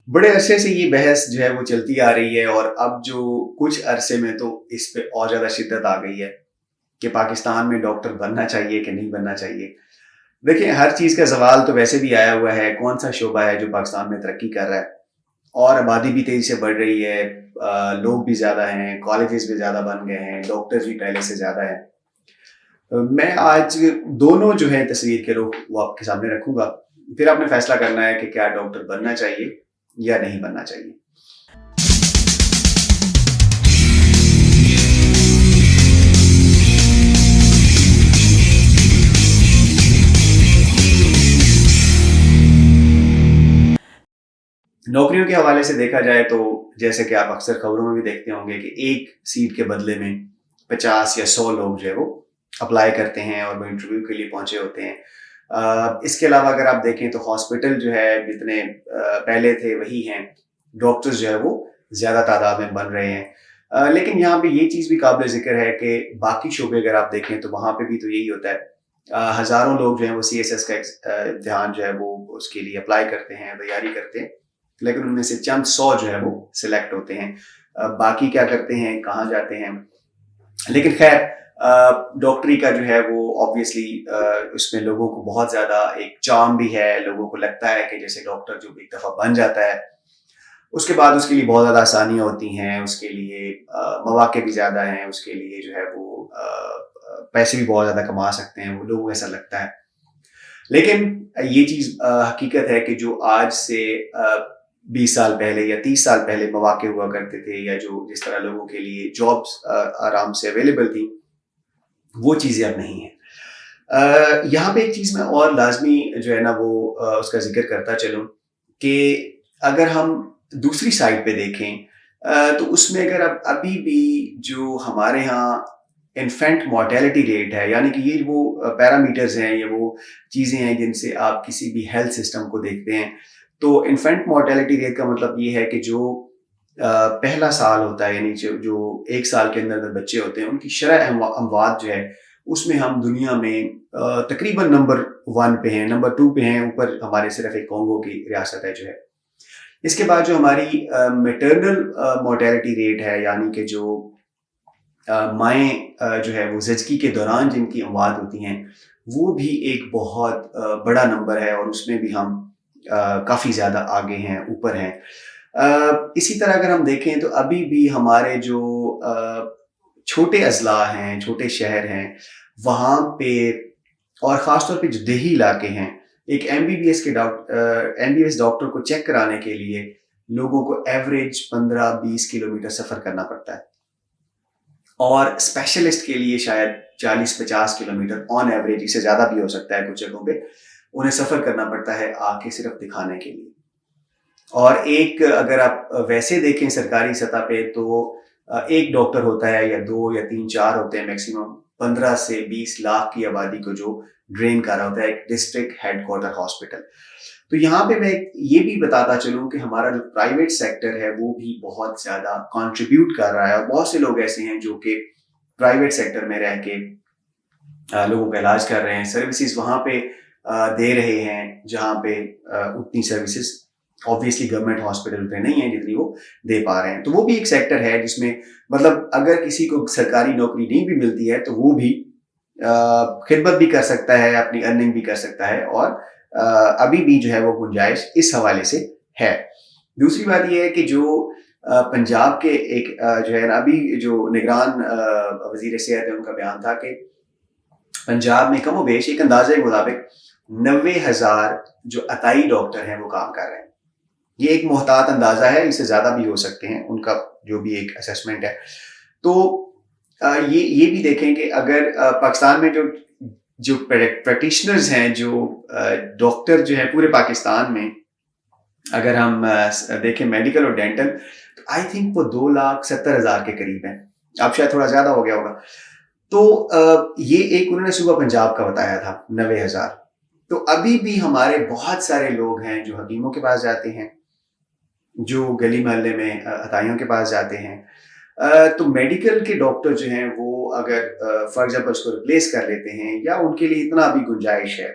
بڑے عرصے سے یہ بحث جو ہے وہ چلتی آ رہی ہے، اور اب جو کچھ عرصے میں تو اس پہ اور زیادہ شدت آ گئی ہے کہ پاکستان میں ڈاکٹر بننا چاہیے کہ نہیں بننا چاہیے۔ دیکھیں، ہر چیز کا زوال تو ویسے بھی آیا ہوا ہے، کون سا شعبہ ہے جو پاکستان میں ترقی کر رہا ہے، اور آبادی بھی تیزی سے بڑھ رہی ہے، لوگ بھی زیادہ ہیں، کالجز بھی زیادہ بن گئے ہیں، ڈاکٹرز بھی پہلے سے زیادہ ہیں۔ میں آج دونوں جو ہے تصویر کے رخ وہ آپ کے سامنے رکھوں گا، پھر آپ نے فیصلہ کرنا ہے کہ کیا ڈاکٹر بننا چاہیے یا نہیں بننا چاہیے۔ نوکریوں کے حوالے سے دیکھا جائے تو جیسے کہ آپ اکثر خبروں میں بھی دیکھتے ہوں گے کہ ایک سیٹ کے بدلے میں 50 یا 100 لوگ جو ہے وہ اپلائی کرتے ہیں اور وہ انٹرویو کے لیے پہنچے ہوتے ہیں۔ اس کے علاوہ اگر آپ دیکھیں تو ہاسپٹل جو ہے جتنے پہلے تھے وہی ہیں، ڈاکٹرز جو ہے وہ زیادہ تعداد میں بن رہے ہیں۔ لیکن یہاں پہ یہ چیز بھی قابل ذکر ہے کہ باقی شعبے اگر آپ دیکھیں تو وہاں پہ بھی تو یہی ہوتا ہے، ہزاروں لوگ جو ہیں وہ CSS کا امتحان جو ہے وہ اس کے لیے اپلائی کرتے ہیں، تیاری کرتے ہیں، لیکن ان میں سے چند 100 جو ہے وہ سلیکٹ ہوتے ہیں۔ باقی کیا کرتے ہیں، کہاں جاتے ہیں؟ لیکن خیر، ڈاکٹری کا جو ہے وہ آبویسلی اس میں لوگوں کو بہت زیادہ ایک چارم بھی ہے، لوگوں کو لگتا ہے کہ جیسے ڈاکٹر جو ایک دفعہ بن جاتا ہے اس کے بعد اس کے لیے بہت زیادہ آسانیاں ہوتی ہیں، اس کے لیے مواقع بھی زیادہ ہیں، اس کے لیے جو ہے وہ پیسے بھی بہت زیادہ کما سکتے ہیں، وہ لوگوں کو ایسا لگتا ہے۔ لیکن یہ چیز حقیقت ہے کہ جو آج سے 20 سال پہلے یا 30 سال پہلے مواقع ہوا کرتے تھے، یا جو جس طرح لوگوں کے لیے جابس آرام سے اویلیبل تھی، وہ چیزیں اب نہیں ہیں۔ یہاں پہ ایک چیز میں اور لازمی جو ہے نا وہ اس کا ذکر کرتا چلوں کہ اگر ہم دوسری سائڈ پہ دیکھیں تو اس میں اگر اب ابھی بھی جو ہمارے ہاں انفینٹ مورٹیلٹی ریٹ ہے، یعنی کہ یہ وہ پیرامیٹرز ہیں، یہ وہ چیزیں ہیں جن سے آپ کسی بھی ہیلتھ سسٹم کو دیکھتے ہیں، تو انفینٹ مورٹیلٹی ریٹ کا مطلب یہ ہے کہ جو پہلا سال ہوتا ہے، یعنی جو 1 سال کے اندر بچے ہوتے ہیں، ان کی شرح اموات جو ہے اس میں ہم دنیا میں تقریباً نمبر 1 پہ ہیں، نمبر 2 پہ ہیں، اوپر ہمارے صرف ایک کانگو کی ریاست ہے جو ہے۔ اس کے بعد جو ہماری میٹرنل مورٹیلٹی ریٹ ہے، یعنی کہ جو مائیں جو ہے وہ زچگی کے دوران جن کی اموات ہوتی ہیں، وہ بھی ایک بہت بڑا نمبر ہے، اور اس میں بھی ہم کافی زیادہ آگے ہیں، اوپر ہیں۔ اسی طرح اگر ہم دیکھیں تو ابھی بھی ہمارے جو چھوٹے اضلاع ہیں، چھوٹے شہر ہیں، وہاں پہ اور خاص طور پہ جو دیہی علاقے ہیں، ایک MBBS ڈاکٹر کو چیک کرانے کے لیے لوگوں کو ایوریج 15-20 کلومیٹر سفر کرنا پڑتا ہے، اور اسپیشلسٹ کے لیے شاید 40-50 کلومیٹر آن ایوریج، اس سے زیادہ بھی ہو سکتا ہے کچھ جگہوں پہ انہیں سفر کرنا پڑتا ہے آ کے صرف دکھانے کے لیے۔ اور ایک اگر آپ ویسے دیکھیں سرکاری سطح پہ تو ایک ڈاکٹر ہوتا ہے، یا 2 یا 3 4 ہوتے ہیں میکسیمم، 15 سے 20 لاکھ کی آبادی کو جو ڈرین کر رہا ہوتا ہے ایک ڈسٹرکٹ ہیڈ کوارٹر ہاسپٹل۔ تو یہاں پہ میں یہ بھی بتاتا چلوں کہ ہمارا جو پرائیویٹ سیکٹر ہے وہ بھی بہت زیادہ کنٹریبیوٹ کر رہا ہے، اور بہت سے لوگ ایسے ہیں جو کہ پرائیویٹ سیکٹر میں رہ کے لوگوں کا علاج کر رہے ہیں، سروسز وہاں پہ دے رہے ہیں جہاں پہ اتنی سروسز آبویسلی گورنمنٹ ہاسپٹل پہ نہیں ہیں جتنی وہ دے پا رہے ہیں۔ تو وہ بھی ایک سیکٹر ہے جس میں مطلب اگر کسی کو سرکاری نوکری نہیں بھی ملتی ہے تو وہ بھی خدمت بھی کر سکتا ہے، اپنی ارننگ بھی کر سکتا ہے، اور ابھی بھی جو ہے وہ گنجائش اس حوالے سے ہے۔ دوسری بات یہ ہے کہ جو پنجاب کے ایک جو ہے نا ابھی جو نگران وزیر صحت ہے، ان کا بیان تھا کہ پنجاب میں کم و بیش ایک اندازے کے مطابق 90,000 جو عطائی ڈاکٹر ہیں وہ کام کر رہے ہیں۔ یہ ایک محتاط اندازہ ہے، اس سے زیادہ بھی ہو سکتے ہیں، ان کا جو بھی ایک اسیسمنٹ ہے۔ تو یہ بھی دیکھیں کہ اگر پاکستان میں جو پریکٹیشنرز ہیں، جو ڈاکٹر جو ہیں پورے پاکستان میں اگر ہم دیکھیں میڈیکل اور ڈینٹل، تو آئی تھنک وہ 2,70,000 کے قریب ہیں، اب شاید تھوڑا زیادہ ہو گیا ہوگا۔ تو یہ ایک انہوں نے صوبہ پنجاب کا بتایا تھا 90,000۔ تو ابھی بھی ہمارے بہت سارے لوگ ہیں جو حکیموں کے پاس جاتے ہیں، جو گلی محلے میں عطائیوں کے پاس جاتے ہیں۔ تو میڈیکل کے ڈاکٹر جو ہیں وہ اگر فار ایگزامپل اس کو ریپلیس کر لیتے ہیں، یا ان کے لیے اتنا بھی گنجائش ہے۔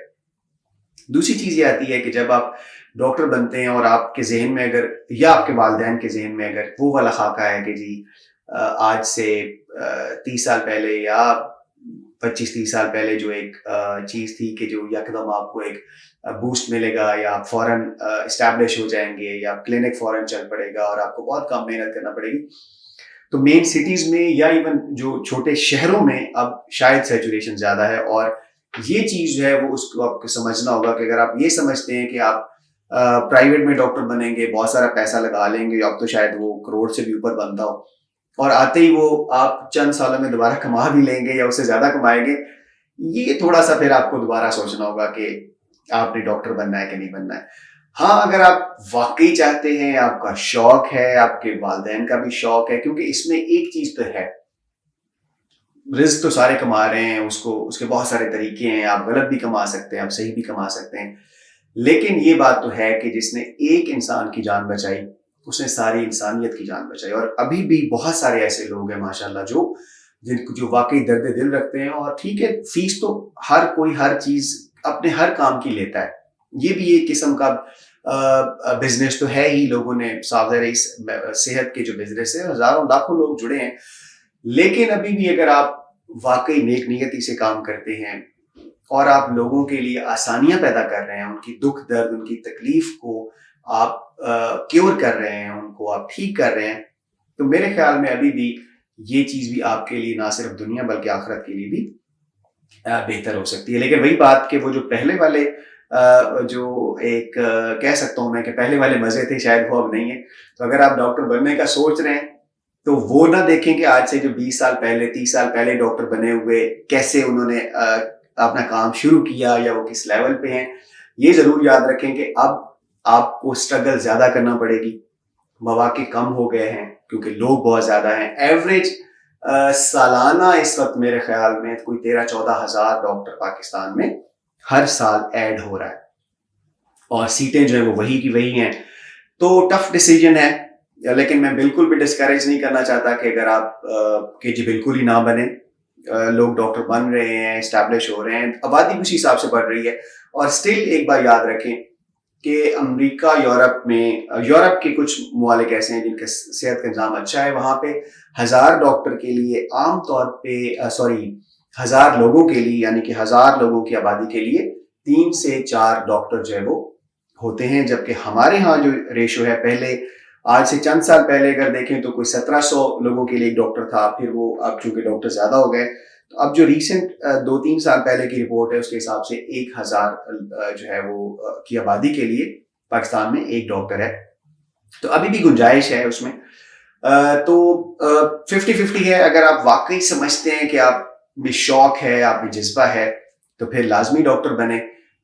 دوسری چیز یہ آتی ہے کہ جب آپ ڈاکٹر بنتے ہیں اور آپ کے ذہن میں اگر یا آپ کے والدین کے ذہن میں اگر وہ والا خاکہ ہے کہ جی آج سے 30 سال پہلے یا 25-30 سال پہلے جو ایک چیز تھی کہ جو یکدم آپ کو ایک بوسٹ ملے گا یا آپ فوراً اسٹیبلش ہو جائیں گے یا کلینک فوراً چل پڑے گا اور آپ کو بہت کم محنت کرنا پڑے گی، تو مین سٹیز میں یا ایون جو چھوٹے شہروں میں اب شاید سیچوریشن زیادہ ہے. اور یہ چیز جو ہے وہ اس کو آپ کو سمجھنا ہوگا کہ اگر آپ یہ سمجھتے ہیں کہ آپ پرائیویٹ میں ڈاکٹر بنیں گے، بہت سارا پیسہ لگا لیں گے، اب تو شاید وہ کروڑ سے بھی اوپر بنتا ہو، اور آتے ہی وہ آپ چند سالوں میں دوبارہ کما بھی لیں گے یا اس سے زیادہ کمائیں گے، یہ تھوڑا سا پھر آپ کو دوبارہ سوچنا ہوگا کہ آپ نے ڈاکٹر بننا ہے کہ نہیں بننا ہے. ہاں اگر آپ واقعی چاہتے ہیں، آپ کا شوق ہے، آپ کے والدین کا بھی شوق ہے، کیونکہ اس میں ایک چیز تو ہے، رزق تو سارے کما رہے ہیں، اس کے بہت سارے طریقے ہیں، آپ غلط بھی کما سکتے ہیں، آپ صحیح بھی کما سکتے ہیں، لیکن یہ بات تو ہے کہ جس نے ایک انسان کی جان بچائی اس نے ساری انسانیت کی جان بچائی. اور ابھی بھی بہت سارے ایسے لوگ ہیں ماشاءاللہ جو واقعی درد دل رکھتے ہیں. اور ٹھیک ہے، فیس تو ہر کوئی ہر چیز اپنے ہر کام کی لیتا ہے، یہ بھی ایک قسم کا بزنس تو ہے ہی. لوگوں نے صحت کے جو بزنس ہے ہزاروں لاکھوں لوگ جڑے ہیں، لیکن ابھی بھی اگر آپ واقعی نیک نیتی سے کام کرتے ہیں اور آپ لوگوں کے لیے آسانیاں پیدا کر رہے ہیں، ان کی دکھ درد، ان کی تکلیف کو آپ کیور کر رہے ہیں، ان کو آپ ٹھیک کر رہے ہیں، تو میرے خیال میں ابھی بھی یہ چیز بھی آپ کے لیے نہ صرف دنیا بلکہ آخرت کے لیے بھی بہتر ہو سکتی ہے. لیکن وہی بات کہ وہ جو پہلے والے جو ایک کہہ سکتا ہوں میں کہ پہلے والے مزے تھے شاید وہ اب نہیں ہے. تو اگر آپ ڈاکٹر بننے کا سوچ رہے ہیں تو وہ نہ دیکھیں کہ آج سے جو 20 سال پہلے 30 سال پہلے ڈاکٹر بنے ہوئے کیسے انہوں نے اپنا کام شروع کیا یا وہ کس لیول پہ ہیں. یہ ضرور یاد رکھیں کہ اب آپ کو اسٹرگل زیادہ کرنا پڑے گی، مواقع کم ہو گئے ہیں کیونکہ لوگ بہت زیادہ ہیں. ایوریج سالانہ اس وقت میرے خیال میں کوئی 13-14 ہزار ڈاکٹر پاکستان میں ہر سال ایڈ ہو رہا ہے اور سیٹیں جو ہیں وہ وہی کی وہی ہیں. تو ٹف ڈیسیجن ہے، لیکن میں بالکل بھی ڈسکریج نہیں کرنا چاہتا کہ اگر آپ کہ جی بالکل ہی نہ بنیں. لوگ ڈاکٹر بن رہے ہیں، اسٹیبلش ہو رہے ہیں، آبادی اسی حساب سے بڑھ رہی ہے. اور اسٹل ایک بار یاد رکھیں کہ امریکہ، یورپ کے کچھ ممالک ایسے ہیں جن کا صحت کا نظام اچھا ہے، وہاں پہ 1000 ڈاکٹر کے لیے عام طور پہ 1000 لوگوں کے لیے، یعنی کہ 1000 لوگوں کی آبادی کے لیے 3 سے 4 ڈاکٹر جو ہے وہ ہوتے ہیں. جبکہ ہمارے ہاں جو ریشو ہے، پہلے آج سے چند سال پہلے اگر دیکھیں تو کوئی 1700 لوگوں کے لیے ایک ڈاکٹر تھا، پھر وہ اب چونکہ ڈاکٹر زیادہ ہو گئے تو اب جو ریسنٹ 2-3 سال پہلے کی رپورٹ ہے اس کے حساب سے 1000 جو ہے وہ کی آبادی کے لیے پاکستان میں ایک ڈاکٹر ہے. تو ابھی بھی گنجائش ہے اس میں. تو 50-50 ہے. اگر آپ واقعی سمجھتے ہیں کہ آپ میں شوق ہے، آپ میں جذبہ ہے، تو پھر لازمی ڈاکٹر بنے.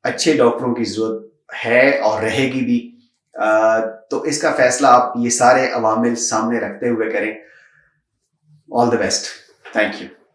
اچھے ڈاکٹروں کی ضرورت ہے اور رہے گی بھی. تو اس کا فیصلہ آپ یہ سارے عوامل سامنے رکھتے ہوئے کریں. آل دی بیسٹ. Thank you.